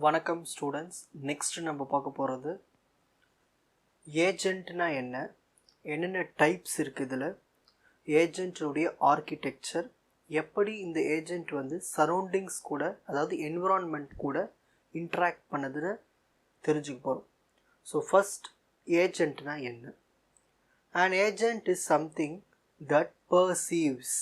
வணக்கம் students. Next நம்ம பார்க்க போகிறது ஏஜென்ட்னா என்னென்ன டைப்ஸ் இருக்குது, இதில் ஏஜென்ட்டுடைய ஆர்கிடெக்சர், எப்படி இந்த ஏஜென்ட் வந்து சரௌண்டிங்ஸ் கூட, அதாவது என்விரான்மெண்ட் கூட இன்ட்ராக்ட் பண்ணுதுன்னு தெரிஞ்சுக்க போகிறோம். ஸோ ஃபர்ஸ்ட், ஏஜென்ட்னா என்ன? An agent is something that perceives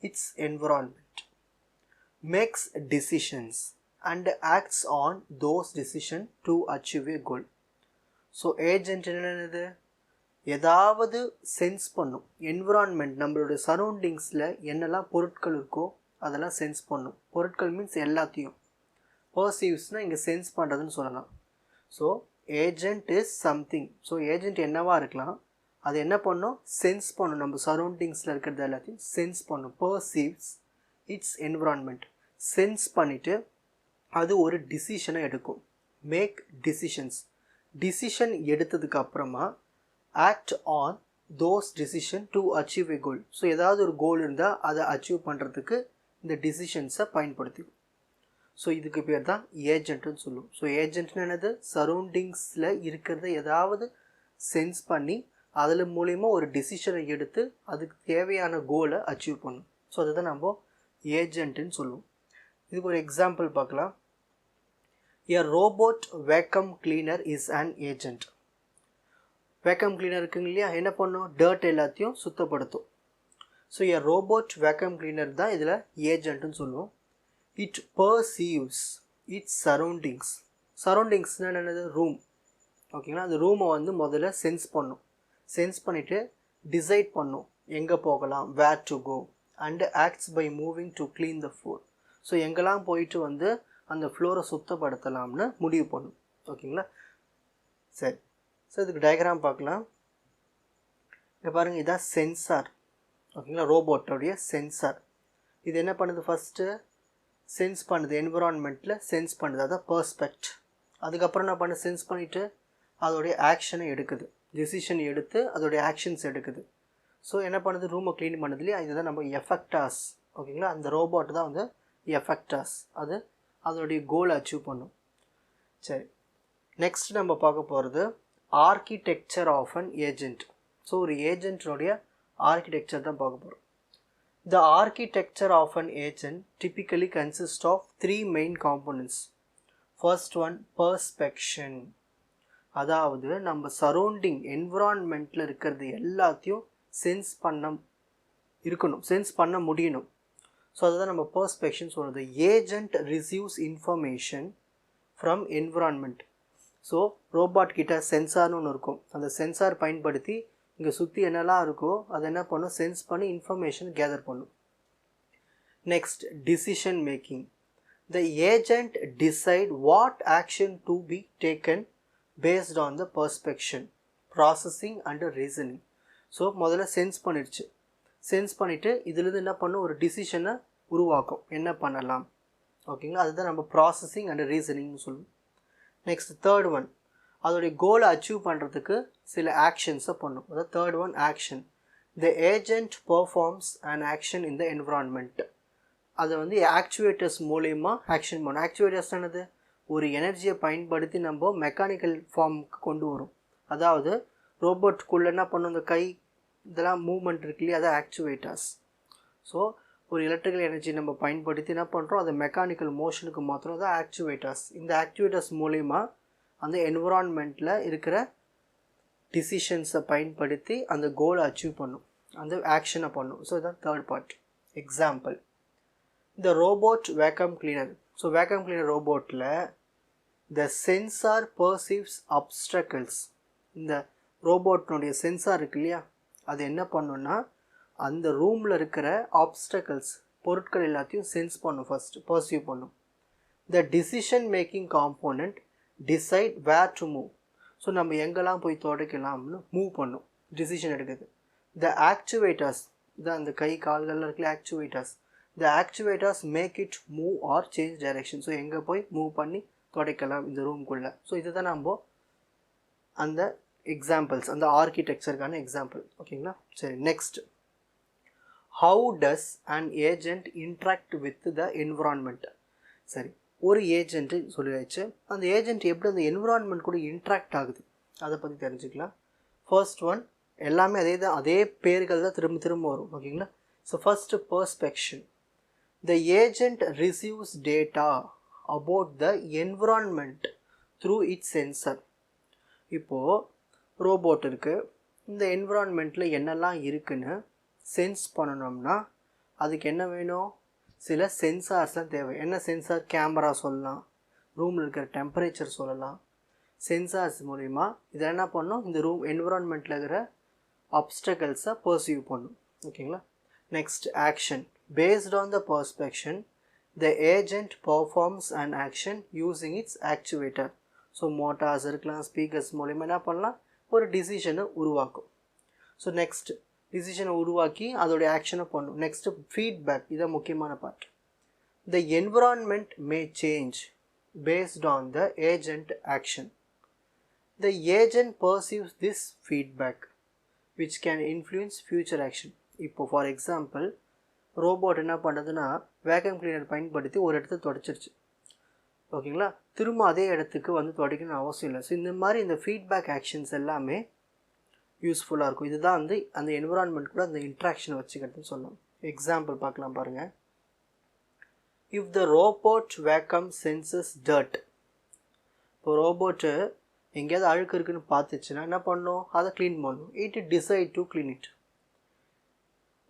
its environment, makes decisions and acts on those decisions to achieve a goal. So agent என்னது? ஏதாவது சென்ஸ் பண்ணும். என்விரான்மெண்ட், நம்மளுடைய சரௌண்டிங்ஸில் என்னெல்லாம் பொருட்கள் இருக்கோ அதெல்லாம் சென்ஸ் பண்ணும். பொருட்கள் மீன்ஸ் எல்லாத்தையும். பர்சீவ்ஸ்னால் இங்கே சென்ஸ் பண்ணுறதுன்னு சொல்லலாம். So agent is something. So agent என்னவா இருக்கலாம்? அது என்ன பண்ணும்? சென்ஸ் பண்ணும். நம்ம சரௌண்டிங்ஸில் இருக்கிறது எல்லாத்தையும் சென்ஸ் பண்ணும். Perceives it's environment. சென்ஸ் பண்ணிவிட்டு அது ஒரு டிசிஷனை எடுக்கும். Make decisions. டிசிஷன் எடுத்ததுக்கு அப்புறமா act on those decision to achieve a goal. So ஏதாவது ஒரு கோல் இருந்தால் அதை அச்சீவ் பண்ணுறதுக்கு இந்த டிசிஷன்ஸை பயன்படுத்திக்கும். ஸோ இதுக்கு பேர் தான் ஏஜென்ட்னு சொல்லுவோம். ஸோ ஏஜென்ட்னு என்னது? சரௌண்டிங்ஸில் இருக்கிறத ஏதாவது சென்ஸ் பண்ணி அதில் மூலிமா ஒரு டிசிஷனை எடுத்து அதுக்கு தேவையான கோலை அச்சீவ் பண்ணும். ஸோ அதுதான் நம்ம ஏஜென்ட்னு சொல்லுவோம். இதுக்கு ஒரு எக்ஸாம்பிள் பார்க்கலாம். A robot vacuum cleaner is an agent. Vacuum cleaner இருக்குங்க இல்லையா, என்ன பண்ணும்? டர்ட் எல்லாத்தையும் சுத்தப்படுத்தும். So a robot vacuum cleaner தான் இதில் ஏஜென்ட்னு சொல்லுவோம். It perceives its surroundings. சரௌண்டிங்ஸ்னால் என்னது? ரூம். ஓகேங்களா? அந்த ரூமை வந்து முதல்ல சென்ஸ் பண்ணும். சென்ஸ் பண்ணிவிட்டு டிசைட் பண்ணும் எங்கே போகலாம், where to go, and acts by moving to clean the floor. So எங்கெல்லாம் போயிட்டு வந்து அந்த ஃப்ளோரை சுத்தப்படுத்தலாம்னு முடிவு பண்ணும். ஓகேங்களா? சரி. ஸோ இதுக்கு டயக்ராம் பார்க்கலாம். இங்கே பாருங்கள், இதான் சென்சார். ஓகேங்களா? ரோபோட்டோடைய சென்சார். இது என்ன பண்ணுது? ஃபஸ்ட்டு சென்ஸ் பண்ணுது. என்விரான்மெண்ட்டில் சென்ஸ் பண்ணுது. அதான் பர்ஸ்பெக்ட். அதுக்கப்புறம் என்ன பண்ணு? சென்ஸ் பண்ணிவிட்டு அதோடைய ஆக்ஷனை எடுக்குது. டிசிஷன் எடுத்து அதோடைய ஆக்ஷன்ஸ் எடுக்குது. ஸோ என்ன பண்ணுது? ரூமை க்ளீன் பண்ணுது இல்லையா, இதுதான் நம்ம எஃபெக்டாஸ். ஓகேங்களா? அந்த ரோபோட் தான் வந்து எஃபெக்டாஸ். அது அதோடைய கோலை அச்சீவ் பண்ணும். சரி, நெக்ஸ்ட் நம்ம பார்க்க போகிறது architecture of an agent. So ஒரு ஏஜென்ட்னுடைய ஆர்கிடெக்சர் தான் பார்க்க போகிறோம். The architecture of an agent typically consist of 3 main components. First one, perception. அதாவது நம்ம சரௌண்டிங் என்விரான்மெண்ட்டில் இருக்கிறது எல்லாத்தையும் சென்ஸ் பண்ண இருக்கணும், சென்ஸ் பண்ண முடியணும். ஸோ அதுதான் நம்ம பர்ஸ்பெக்ஷன் சொல்கிறது. Agent receives information from environment. So robot கிட்ட சென்சார்னு ஒன்று இருக்கும். அந்த சென்சார் பயன்படுத்தி இங்கே சுற்றி என்னெல்லாம் இருக்கோ அதை என்ன பண்ணும்? சென்ஸ் பண்ணி இன்ஃபர்மேஷன் கேதர் பண்ணும். Next, decision making. The agent decide what action to be taken based on the பர்ஸ்பெக்ஷன், processing and reasoning. So முதல்ல சென்ஸ் பண்ணிடுச்சு. சென்ஸ் பண்ணிவிட்டு இதுலேருந்து என்ன பண்ணும்? ஒரு டிசிஷனை உருவாக்கும். என்ன பண்ணலாம்? ஓகேங்களா? அதுதான் நம்ம ப்ராசஸிங் அண்ட் ரீசனிங்னு சொல்லுவோம். நெக்ஸ்ட், தேர்ட் ஒன், அதோடைய கோலை அச்சீவ் பண்ணுறதுக்கு சில ஆக்ஷன்ஸை பண்ணும். அதாவது third one, action. The agent performs and action in the environment. அதை வந்து ஆக்சுவேட்டர்ஸ் மூலயமா ஆக்ஷன் பண்ணும். ஆக்சுவேட்டர்ஸ் என்னது? ஒரு எனர்ஜியை பயன்படுத்தி நம்ம மெக்கானிக்கல் ஃபார்முக்கு கொண்டு வரும். அதாவது ரோபோட்டுக்குள்ளே என்ன பண்ணும்? அந்த கை இதெல்லாம் மூவ்மெண்ட் இருக்கு இல்லையா, அதை ஆக்சுவேட்டர்ஸ். ஸோ ஒரு எலக்ட்ரிக்கல் எனர்ஜி நம்ம பயன்படுத்தி என்ன பண்ணுறோம்? அதை மெக்கானிக்கல் மோஷனுக்கு மாத்திரம் அதை ஆக்சுவேட்டர்ஸ். இந்த ஆக்சுவேட்டர்ஸ் மூலயமா அந்த என்விரான்மெண்ட்டில் இருக்கிற டிசிஷன்ஸை பயன்படுத்தி அந்த கோலை அச்சீவ் பண்ணும், அந்த ஆக்ஷனை பண்ணும். ஸோ இதுதான் தேர்ட் பார்ட். எக்ஸாம்பிள், இந்த robot vacuum cleaner. So vacuum cleaner ரோபோட்டில் த சென்சார் பர்சீவ்ஸ் அப்ஸ்ட்ரக்கிள்ஸ். இந்த ரோபோட்டினுடைய சென்சார் இருக்கு இல்லையா, அது என்ன பண்ணுன்னா அந்த ரூமில் இருக்கிற ஆப்ஸ்டக்கிள்ஸ், பொருட்கள் எல்லாத்தையும் சென்ஸ் பண்ணும். ஃபஸ்ட்டு பர்சீவ் பண்ணும். The decision making component decide where to move. So நம்ம எங்கெல்லாம் போய் தொடக்கலாம்னு மூவ் பண்ணும், டிசிஷன் எடுக்குது. த ஆக்சுவேட்டர்ஸ், இதான் அந்த கை கால்களில் இருக்கிற actuators. The actuators make it move or change direction. So எங்கே போய் மூவ் பண்ணி தொடக்கலாம் இந்த ரூம்குள்ளே. ஸோ இதுதான் நம்ம அந்த எக்ஸாம்பிள்ஸ், அந்த ஆர்கிடெக்சருக்கான எக்ஸாம்பிள். ஓகேங்களா? சரி, next, how does an agent interact with the environment. சரி, ஒரு ஏஜென்ட்டு சொல்லியாச்சு. அந்த ஏஜென்ட் எப்படி அந்த என்விரான்மெண்ட் கூட இன்ட்ராக்ட் ஆகுது அதை பற்றி தெரிஞ்சுக்கலாம். ஃபர்ஸ்ட் ஒன் எல்லாமே அதே பேர்கள் தான் திரும்ப திரும்ப வரும். ஓகேங்களா? So first perspective. The agent receives data about the environment through it's sensor. இப்போது ரோபோட் இருக்குது, இந்த என்விரான்மெண்ட்டில் என்னெல்லாம் இருக்குன்னு சென்ஸ் பண்ணணும்னா அதுக்கு என்ன வேணும்? சில சென்சார்ஸ்லாம் தேவை. என்ன சென்சார்? கேமரா சொல்லலாம், ரூமில் இருக்கிற டெம்பரேச்சர் சொல்லலாம். சென்சார்ஸ் மூலிமா இதை என்ன பண்ணணும்? இந்த ரூம் என்விரான்மெண்ட்டில் இருக்கிற அப்டக்கல்ஸை பர்சீவ் பண்ணும். ஓகேங்களா? Next action. Based on the perspective the agent performs an action using its actuator. So Motors இருக்கலாம், ஸ்பீக்கர்ஸ் மூலிமா என்ன பண்ணலாம்? ஒரு டிசிஷனை உருவாக்கும். ஸோ நெக்ஸ்ட் டிசிஷனை உருவாக்கி அதோடைய ஆக்ஷனை பண்ணும். Next feedback. இதான் முக்கியமான part. The environment May change based on the agent action. The agent perceives this feedback which can influence future action. இப்போ ஃபார் எக்ஸாம்பிள் ரோபோட் என்ன பண்ணுறதுன்னா வேக்யூம் கிளீனர் பயன்படுத்தி ஒரு இடத்த துடைச்சிருச்சு. ஓகேங்களா? திரும்ப அதே இடத்துக்கு வந்து துடைக்கணும்னு அவசியம் இல்லை. ஸோ இந்த மாதிரி இந்த ஃபீட்பேக் ஆக்ஷன்ஸ் எல்லாமே யூஸ்ஃபுல்லாக இருக்கும். இதுதான் வந்து அந்த என்விரான்மெண்ட் கூட அந்த இன்ட்ராக்ஷனை வச்சுக்கிறதுன்னு சொல்லலாம். எக்ஸாம்பிள் பார்க்கலாம் பாருங்கள். If the robot vacuum senses dirt. இப்போ ரோபோட்டு எங்கேயாவது அழுக்கு இருக்குன்னு பார்த்துச்சுன்னா என்ன பண்ணணும்? அதை க்ளீன் பண்ணணும். It decide to clean it.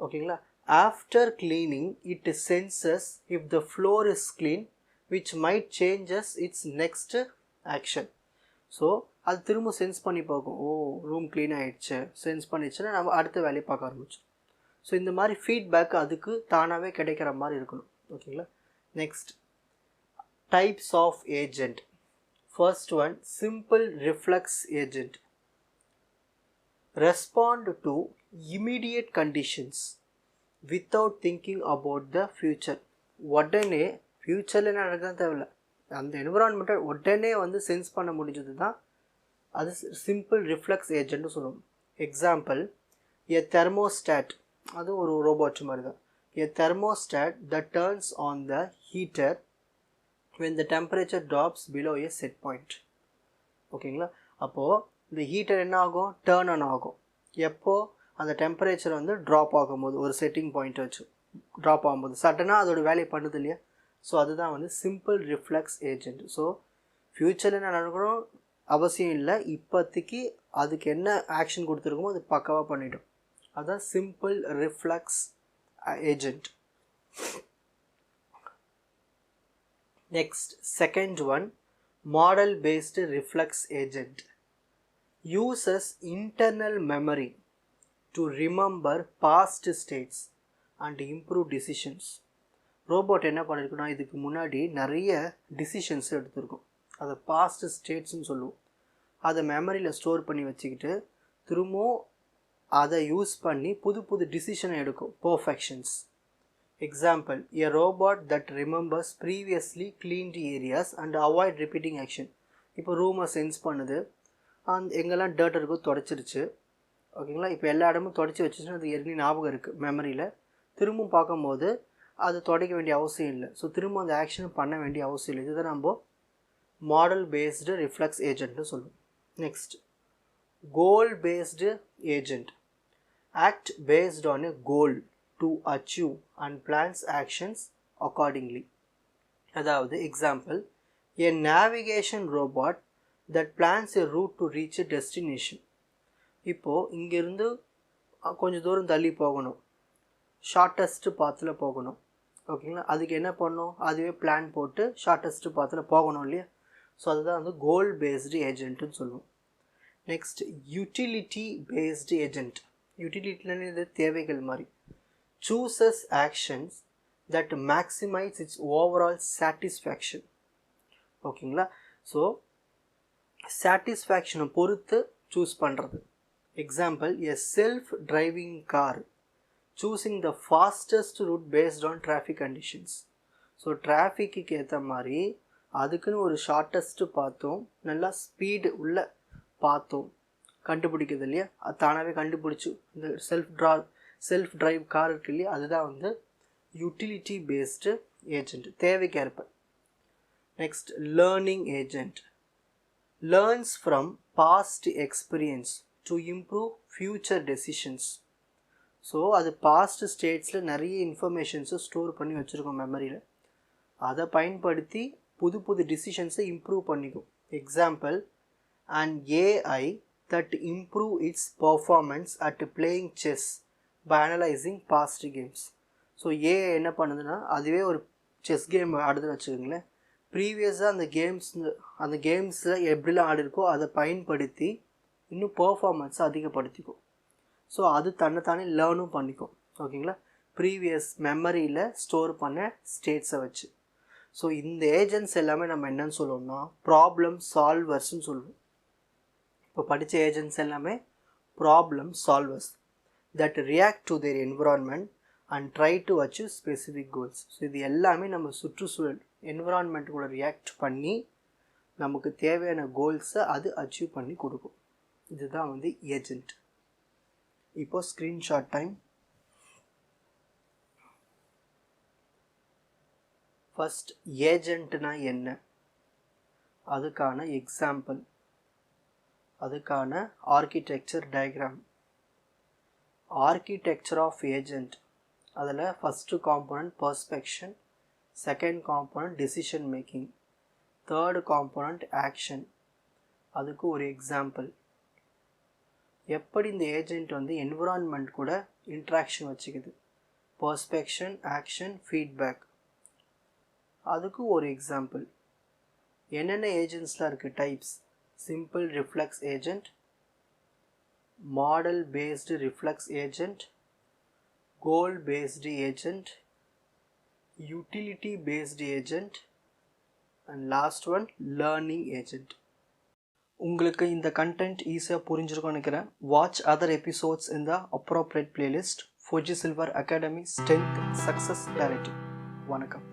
ஓகேங்களா? After cleaning, it senses if the floor is clean, which might changes its next action. So அது திரும்ப சென்ஸ் பண்ணி பார்க்கும். ஓ, ரூம் க்ளீன் ஆகிடுச்சு, சென்ஸ் பண்ணிடுச்சுன்னா நம்ம அடுத்த வேலையை பார்க்க ஆரம்பிச்சோம். ஸோ இந்த மாதிரி ஃபீட்பேக் அதுக்கு தானாகவே கிடைக்கிற மாதிரி இருக்கணும். ஓகேங்களா? Next types of agent. First one simple reflex agent. Respond to immediate conditions without thinking about the future. உடனே ஃப்யூச்சரில் என்ன நடக்குதுன்னு தேவையில்ல, அந்த என்விரான்மெண்ட்டை உடனே வந்து சென்ஸ் பண்ண முடிஞ்சது தான் அது சிம்பிள் ரிஃப்ளெக்ஸ் ஏஜென்ட்னு சொல்லுவோம். எக்ஸாம்பிள் எ தெர்மோஸ்டாட். அது ஒரு ரோபோட் மாதிரி தான். எ thermostat that turns on the heater when the temperature drops below a set point. ஓகேங்களா? அப்போது இந்த ஹீட்டர் என்ன ஆகும்? டேர்ன் ஆன் ஆகும். எப்போது? அந்த டெம்பரேச்சர் வந்து ட்ராப் ஆகும்போது, ஒரு செட்டிங் பாயிண்ட் வச்சு ட்ராப் ஆகும்போது சடனாக அதோட வேலையை பண்ணுது இல்லையா? ஸோ அதுதான் வந்து சிம்பிள் ரிஃப்ளெக்ஸ் ஏஜென்ட். ஸோ ஃப்யூச்சரில் என்ன நடக்கணும் அவசியம் இல்லை, இப்போதைக்கு அதுக்கு என்ன ஆக்ஷன் கொடுத்துருக்கோமோ அது பக்காவாக பண்ணிவிடும். அதுதான் simple reflex agent. Next second one model based reflex agent. Uses internal memory to remember past states and improve decisions. Robot என்ன பண்ணியிருக்குன்னா இதுக்கு முன்னாடி நிறைய டிசிஷன்ஸ் எடுத்திருக்கும். அதை பாஸ்ட் ஸ்டேட்ஸ்ன்னு சொல்லுவோம். அதை மெமரியில் ஸ்டோர் பண்ணி வச்சுக்கிட்டு திரும்பவும் அதை யூஸ் பண்ணி புது புது டிசிஷனை எடுக்கும். Perfections. Example a robot that remembers previously cleaned areas and avoid repeating action. இப்போ ரூமை சென்ஸ் பண்ணுது, எங்கெல்லாம் டர்ட் இருக்கோ தொடச்சிருச்சு. ஓகேங்களா? இப்போ எல்லா இடமும் தொடச்சி வச்சுச்சுன்னா அது ஏற்கனவே ஞாபகம் இருக்குது மெமரியில். திரும்பவும் பார்க்கும்போது அது தொடக்க வேண்டிய அவசியம் இல்லை. ஸோ திரும்ப அந்த ஆக்ஷனை பண்ண வேண்டிய அவசியம் இல்லை. இதுதான் நம்ம மாடல் பேஸ்டு ரிஃப்ளெக்ஸ் ஏஜென்ட்னு சொல்லுவோம். Next goal based agent. Act based on a goal to achieve and plans actions accordingly. அதாவது example a navigation robot that plans a route to reach a destination. இப்போது இங்கேருந்து கொஞ்சம் தூரம் தள்ளி போகணும், ஷார்ட்டஸ்ட்டு பாத்தில் போகணும். ஓகேங்களா? அதுக்கு என்ன பண்ணணும்? அதுவே பிளான் போட்டு ஷார்ட்டஸ்ட்டு பாத்தில் போகணும் இல்லையா? ஸோ அதுதான் வந்து கோல் பேஸ்டு ஏஜென்ட்டுன்னு சொல்லுவோம். Next utility based agent. யூட்டிலிட்டின்னு இது தேவைகள் மாதிரி. Chooses actions that maximize its overall satisfaction. ஓகேங்களா? ஸோ சாட்டிஸ்ஃபேக்ஷனை பொறுத்து சூஸ் பண்ணுறது. Example a self driving car choosing the fastest route based on traffic conditions. So டிராஃபிக்கு ஏற்ற மாதிரி அதுக்குன்னு ஒரு ஷார்ட்டஸ்ட்டு பார்த்தோம், நல்லா ஸ்பீடு உள்ள பார்த்தோம், கண்டுபிடிக்கிறது இல்லையா? அது தானாகவே கண்டுபிடிச்சி இந்த செல்ஃப் டிரைவ் கார் இருக்கு இல்லையா? அதுதான் வந்து யூட்டிலிட்டி பேஸ்டு ஏஜென்ட். தேவைக்கேற்ப. Next, learning agent learns from past experience to improve future decisions. So அது பாஸ்ட் ஸ்டேட்ஸில் நிறைய இன்ஃபர்மேஷன்ஸை ஸ்டோர் பண்ணி வச்சுருக்கோம் மெமரியில். அதை பயன்படுத்தி புது புது டிசிஷன்ஸை இம்ப்ரூவ் பண்ணிக்கும். Example, and AI that improve its performance at playing chess by analysing past games. So AI என்ன பண்ணுதுன்னா, அதுவே ஒரு செஸ் கேம் ஆடுதுன்னு வச்சுக்கோங்களேன். ப்ரீவியஸாக அந்த கேம்ஸில் எப்படிலாம் ஆடிருக்கோ அதை பயன்படுத்தி இன்னும் பர்ஃபார்மன்ஸை அதிகப்படுத்திக்கும். ஸோ அது தன்னைத்தானே லேர்னும் பண்ணிக்கும். ஓகேங்களா, ப்ரீவியஸ் மெமரியில் ஸ்டோர் பண்ண ஸ்டேட்ஸை வச்சு. ஸோ இந்த ஏஜென்ட்ஸ் எல்லாமே நம்ம என்னன்னு சொல்லுவோம்னா ப்ராப்ளம் சால்வர்ஸ்ன்னு சொல்லுவோம். இப்போ படித்த ஏஜென்ட்ஸ் எல்லாமே problem solvers that react to their environment and try to achieve specific goals. So இது எல்லாமே நம்ம சுற்றுச்சூழல் என்விரான்மெண்ட் கூட ரியாக்ட் பண்ணி நமக்கு தேவையான கோல்ஸை அது அச்சீவ் பண்ணி கொடுக்கும். இதுதான் வந்து ஏஜென்ட். இப்போ ஸ்க்ரீன்ஷாட் டைம். ஃபர்ஸ்ட், ஏஜென்ட்னா என்ன, அதுக்கான எக்ஸாம்பிள், அதுக்கான architecture diagram. Architecture of agent, அதில் first component perception, second component decision making, third component action. அதுக்கு ஒரு எக்ஸாம்பிள். எப்படி இந்த ஏஜென்ட் வந்து என்விரான்மெண்ட் கூட இன்ட்ராக்ஷன் வச்சுக்குது, பர்ஸ்பெக்ஷன், ஆக்ஷன், ஃபீட்பேக். அதுக்கு ஒரு எக்ஸாம்பிள். என்னென்ன ஏஜென்ட்ஸ்லாம் இருக்குது types: simple reflex agent, model based reflex agent, goal based agent, utility based agent, and last one learning agent. உங்களுக்கு இந்த கண்டென்ட் ஈஸியாக புரிஞ்சிருக்கும்னு நினைக்கிறேன். Watch other episodes in the appropriate playlist. Fuji silver academy, strength, success, clarity. வணக்கம்.